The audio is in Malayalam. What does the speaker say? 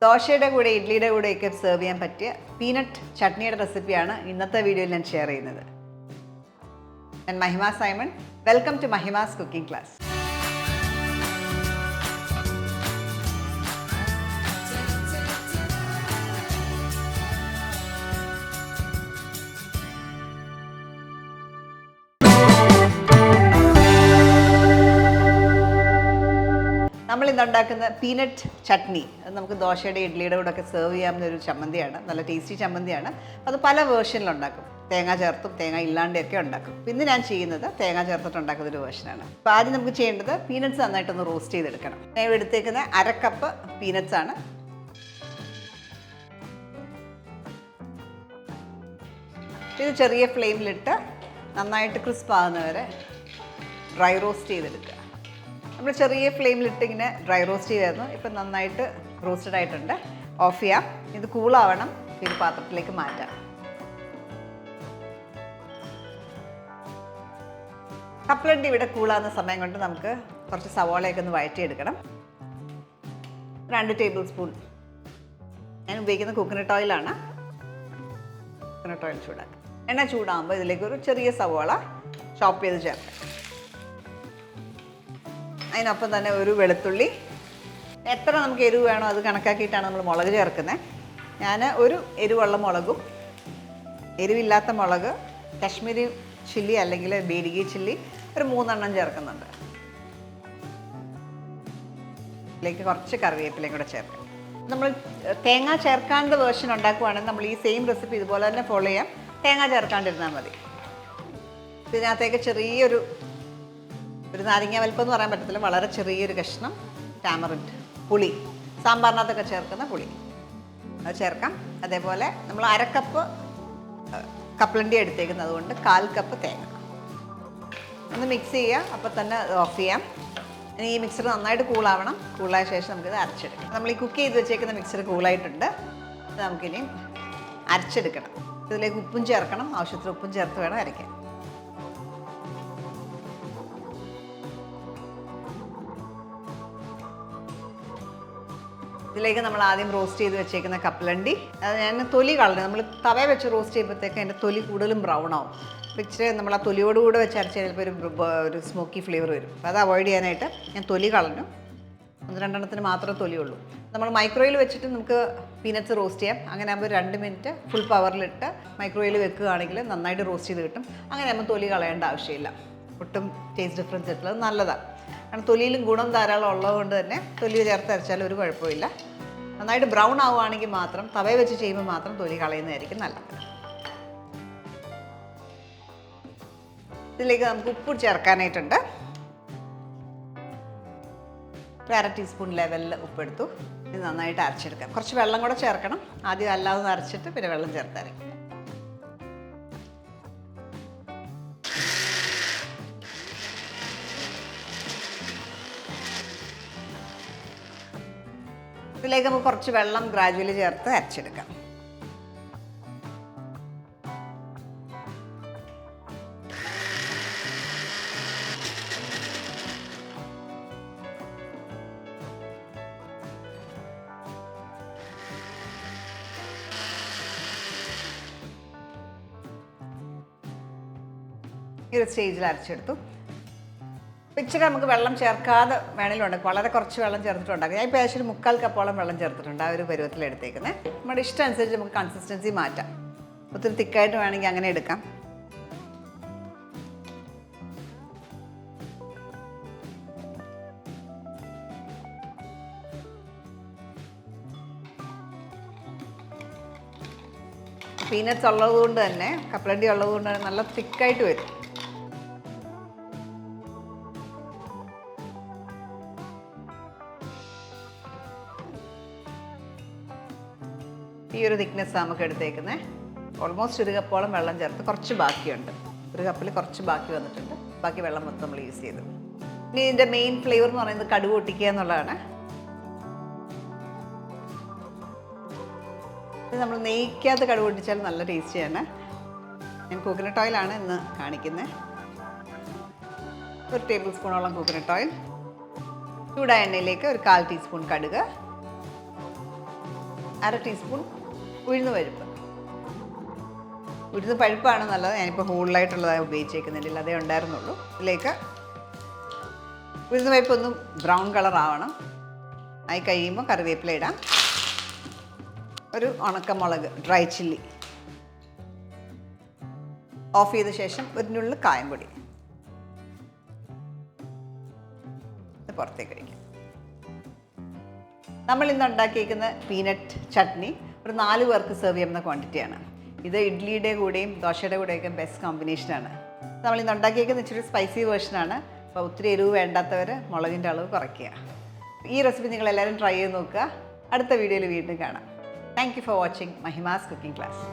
ദോശയുടെ കൂടെ ഇഡ്ലിയുടെ കൂടെയൊക്കെ സെർവ് ചെയ്യാൻ പറ്റിയ പീനട്ട് ചട്നിയുടെ റെസിപ്പിയാണ് ഇന്നത്തെ വീഡിയോയിൽ ഞാൻ ഷെയർ ചെയ്യുന്നത്. ഞാൻ Mahima Simon. Welcome to Mahima's cooking class. നമ്മൾ ഇന്ന് ഉണ്ടാക്കുന്ന പീനട്ട് ചട്നി അത് നമുക്ക് ദോശയുടെ ഇഡ്ലിയുടെ കൂടെ ഒക്കെ സെർവ് ചെയ്യാവുന്ന ഒരു ചമ്മന്തിയാണ്. നല്ല ടേസ്റ്റി ചമ്മന്തിയാണ്. അത് പല വേർഷനിലുണ്ടാക്കും. തേങ്ങ ചേർത്തും തേങ്ങ ഇല്ലാണ്ടൊക്കെ ഉണ്ടാക്കും. ഇന്ന് ഞാൻ ചെയ്യുന്നത് തേങ്ങ ചേർത്തിട്ട് ഉണ്ടാക്കുന്ന ഒരു വേർഷനാണ്. അപ്പോൾ ആദ്യം നമുക്ക് ചെയ്യേണ്ടത് പീനട്ട്സ് നന്നായിട്ടൊന്ന് റോസ്റ്റ് ചെയ്തെടുക്കണം. ഞാൻ എടുത്തേക്കുന്ന 1/2 കപ്പ് പീനട്ട്സ് ആണ്. ഇത് ചെറിയ ഫ്ലെയിമിലിട്ട് നന്നായിട്ട് ക്രിസ്പ് ആകുന്നവരെ ഡ്രൈ റോസ്റ്റ് ചെയ്തെടുക്കുക. നമ്മൾ ചെറിയ ഫ്ലെയിമിലിട്ട് ഇങ്ങനെ ഡ്രൈ റോസ്റ്റ് ചെയ്തായിരുന്നു. ഇപ്പം നന്നായിട്ട് റോസ്റ്റഡ് ആയിട്ടുണ്ട്. ഓഫ് ചെയ്യാം. ഇത് കൂളാവണം. ഒരു പാത്രത്തിലേക്ക് മാറ്റാം. കപ്പലണ്ടി ഇവിടെ കൂളാകുന്ന സമയം കൊണ്ട് നമുക്ക് കുറച്ച് സവാളയൊക്കെ ഒന്ന് വഴറ്റിയെടുക്കണം. 2 ടേബിൾ സ്പൂൺ ഞാൻ ഉപയോഗിക്കുന്ന കോക്കനട്ട് ഓയിലാണ്. കോക്കനട്ട് ഓയിൽ ചൂടാക്കുക. എണ്ണ ചൂടാകുമ്പോൾ ഇതിലേക്ക് ഒരു ചെറിയ സവാള ചോപ്പ് ചെയ്ത് ചേർക്കാം. അതിനൊപ്പം തന്നെ ഒരു വെളുത്തുള്ളി. എത്ര നമുക്ക് എരിവ് വേണോ അത് കണക്കാക്കിയിട്ടാണ് നമ്മൾ മുളക് ചേർക്കുന്നത്. ഞാൻ ഒരു എരിവുള്ള മുളകും എരിവില്ലാത്ത മുളക് കാശ്മീരി ചില്ലി അല്ലെങ്കിൽ ബേഡിഗി ചില്ലി ഒരു 3 എണ്ണം ചേർക്കുന്നുണ്ട്. ഇതിലേക്ക് കുറച്ച് കറിവേപ്പിലയും കൂടെ ചേർക്കാം. നമ്മൾ തേങ്ങ ചേർക്കാണ്ട് വേർഷൻ ഉണ്ടാക്കുവാണെങ്കിൽ നമ്മൾ ഈ സെയിം റെസിപ്പി ഇതുപോലെ തന്നെ ഫോളോ ചെയ്യാം. തേങ്ങ ചേർക്കാണ്ടിരുന്നാൽ മതി. ഇതിനകത്തേക്ക് ചെറിയൊരു നാരങ്ങ വലിപ്പം എന്ന് പറയാൻ പറ്റത്തില്ല, വളരെ ചെറിയൊരു കഷ്ണം ടാമറിൻഡ് പുളി, സാമ്പാറിനകത്തൊക്കെ ചേർക്കുന്ന പുളി അത് ചേർക്കാം. അതേപോലെ നമ്മൾ 1/2 കപ്പ് കപ്പലണ്ടി എടുത്തേക്കുന്നത്, അതുകൊണ്ട് 1/4 കപ്പ് തേങ്ങ ഒന്ന് മിക്സ് ചെയ്യുക. അപ്പോൾ തന്നെ ഓഫ് ചെയ്യാം. ഇനി ഈ മിക്സർ നന്നായിട്ട് കൂളാവണം. കൂളായ ശേഷം നമുക്കിത് അരച്ചെടുക്കാം. നമ്മൾ ഈ കുക്ക് ചെയ്ത് വെച്ചേക്കുന്ന മിക്സർ കൂളായിട്ടുണ്ട്. അത് നമുക്കിനി അരച്ചെടുക്കണം. ഇതിലേക്ക് ഉപ്പും ചേർക്കണം. ആവശ്യത്തിന് ഉപ്പും ചേർത്ത് വേണം അരയ്ക്കാൻ. ഇതിലേക്ക് നമ്മൾ ആദ്യം റോസ്റ്റ് ചെയ്ത് വെച്ചേക്കുന്ന കപ്പലണ്ടി, അത് ഞാൻ തൊലി കളഞ്ഞു. നമ്മൾ തവ വെച്ച് റോസ്റ്റ് ചെയ്യുമ്പോഴത്തേക്ക് അതിൻ്റെ തൊലി കൂടുതലും ബ്രൗൺ ആവും. അപ്പോൾ ഇച്ചിരി നമ്മൾ ആ തൊലിയോടുകൂടെ വെച്ച് അരച്ച് ചിലപ്പോൾ ഒരു സ്മോക്കി ഫ്ലേവർ വരും. അപ്പോൾ അത് അവോയ്ഡ് ചെയ്യാനായിട്ട് ഞാൻ തൊലി കളഞ്ഞു. 1-2 എണ്ണത്തിന് മാത്രമേ തൊലിയുള്ളൂ. നമ്മൾ മൈക്രോവേവിൽ വെച്ചിട്ട് നമുക്ക് പീനട്ട്സ് റോസ്റ്റ് ചെയ്യാം. അങ്ങനെ ആകുമ്പോൾ 2 മിനിറ്റ് ഫുൾ പവറിലിട്ട് മൈക്രോവേവിൽ വെക്കുകയാണെങ്കിൽ നന്നായിട്ട് റോസ്റ്റ് ചെയ്ത് കിട്ടും. അങ്ങനെ ആകുമ്പോൾ തൊലി കളയേണ്ട ആവശ്യമില്ല. ഒട്ടും ടേസ്റ്റ് ഡിഫറൻസ് കിട്ടുന്നത് നല്ലതാണ്. കാരണം തൊലിയിലും ഗുണം ധാരാളം ഉള്ളതുകൊണ്ട് തന്നെ തൊലി ചേർത്ത് അരച്ചാലും ഒരു കുഴപ്പമില്ല. നന്നായിട്ട് ബ്രൗൺ ആവുകയാണെങ്കിൽ മാത്രം, തവയെ വെച്ച് ചെയ്യുമ്പോൾ മാത്രം തൊലി കളയുന്നതായിരിക്കും നല്ലത്. ഇതിലേക്ക് നമുക്ക് ഉപ്പ് ചേർക്കാനായിട്ടുണ്ട്. 1/2 ടീസ്പൂൺ ലെവലിൽ ഉപ്പെടുത്തു. ഇത് നന്നായിട്ട് അരച്ചെടുക്കാം. കുറച്ച് വെള്ളം കൂടെ ചേർക്കണം. ആദ്യം അല്ലാതെ അരച്ചിട്ട് പിന്നെ വെള്ളം ചേർത്തരയ്ക്കും. ഇതിലേക്ക് നമുക്ക് കുറച്ച് വെള്ളം ഗ്രാജുവലി ചേർത്ത് അരച്ചെടുക്കാം. ഈ ഒരു സ്റ്റേജിൽ അരച്ചെടുത്തു. ഇച്ചിരി നമുക്ക് വെള്ളം ചേർക്കാതെ വേണമെങ്കിലും വളരെ കുറച്ച് വെള്ളം ചേർത്തിട്ടുണ്ടാക്കും. ഞാൻ ഇപ്പോൾ ഏകദേശം 1/4 കപ്പോളം വെള്ളം ചേർത്തിട്ടുണ്ട്. ആ ഒരു പരുവത്തിലെടുത്തേക്കുന്നത്. നമ്മുടെ ഇഷ്ടം അനുസരിച്ച് നമുക്ക് കൺസിസ്റ്റൻസി മാറ്റാം. ഒത്തിരി തിക്കായിട്ട് വേണമെങ്കിൽ അങ്ങനെ എടുക്കാം. പീനട്ട്സ് ഉള്ളതുകൊണ്ട് തന്നെ, കപ്പലണ്ടി ഉള്ളതുകൊണ്ട് തന്നെ നല്ല തിക്കായിട്ട് വരും. ഈ ഒരു തിക്നെസ് നമുക്ക് എടുത്തേക്കുന്നത്. ഓൾമോസ്റ്റ് 1 കപ്പോളം വെള്ളം ചേർത്ത് കുറച്ച് ബാക്കിയുണ്ട്. 1 കപ്പിൽ കുറച്ച് ബാക്കി വന്നിട്ടുണ്ട്. ബാക്കി വെള്ളം മൊത്തം നമ്മൾ യൂസ് ചെയ്തു. ഇനി ഇതിൻ്റെ മെയിൻ ഫ്ലേവർ എന്ന് പറയുന്നത് കടുക് പൊട്ടിക്കുക എന്നുള്ളതാണ്. ഇത് നമ്മൾ നെയ്ക്കകത്ത് കടുക് പൊട്ടിച്ചാൽ നല്ല ടേസ്റ്റിയാണ്. ഞാൻ കോക്കനട്ട് ഓയിലാണ് ഇന്ന് കാണിക്കുന്നത്. 1 ടേബിൾ സ്പൂണോളം കോക്കനട്ട് ഓയിൽ. ചൂടായ എണ്ണയിലേക്ക് ഒരു 1/4 ടീസ്പൂൺ കടുക്, 1/2 ടീസ്പൂൺ ഉഴുന്ന് പരിപ്പ്. ഉഴുന്ന് പരിപ്പാണ് നല്ലത്. ഞാനിപ്പോൾ ഹോളിലായിട്ടുള്ളതാണ് ഉപയോഗിച്ചേക്കുന്നില്ല, അതേ ഉണ്ടായിരുന്നുള്ളൂ. ഇതിലേക്ക് ഉഴുന്ന് പരിപ്പ് ഒന്ന് ബ്രൗൺ കളർ ആവണം. ആയി കഴിയുമ്പോൾ കറിവേപ്പില ഇടാം. ഒരു ഉണക്കമുളക്, ഡ്രൈ ചില്ലി. ഓഫ് ചെയ്ത ശേഷം ഒരു നുള്ളു കായംപൊടി. ഇത് പുറത്തേക്ക് കഴിക്കാം. നമ്മൾ ഇന്ന് ഉണ്ടാക്കിയിരിക്കുന്ന പീനട്ട് ചട്നി ഒരു 4 പേർക്ക് സെർവ് ചെയ്യുന്ന ക്വാണ്ടിറ്റിയാണ്. ഇത് ഇഡ്ലിയുടെ കൂടെയും ദോശയുടെ കൂടെയൊക്കെ ബെസ്റ്റ് കോമ്പിനേഷനാണ്. നമ്മൾ ഇന്ന് ഉണ്ടാക്കിയിരിക്കുന്ന ഇച്ചിരി സ്പൈസി വേർഷനാണ്. അപ്പോൾ ഒത്തിരി എരിവ് വേണ്ടാത്തവർ മുളകിൻ്റെ അളവ് കുറയ്ക്കുക. ഈ റെസിപ്പി നിങ്ങളെല്ലാവരും ട്രൈ ചെയ്ത് നോക്കുക. അടുത്ത വീഡിയോയിൽ വീണ്ടും കാണാം. Thank you for watching Mahima's cooking class.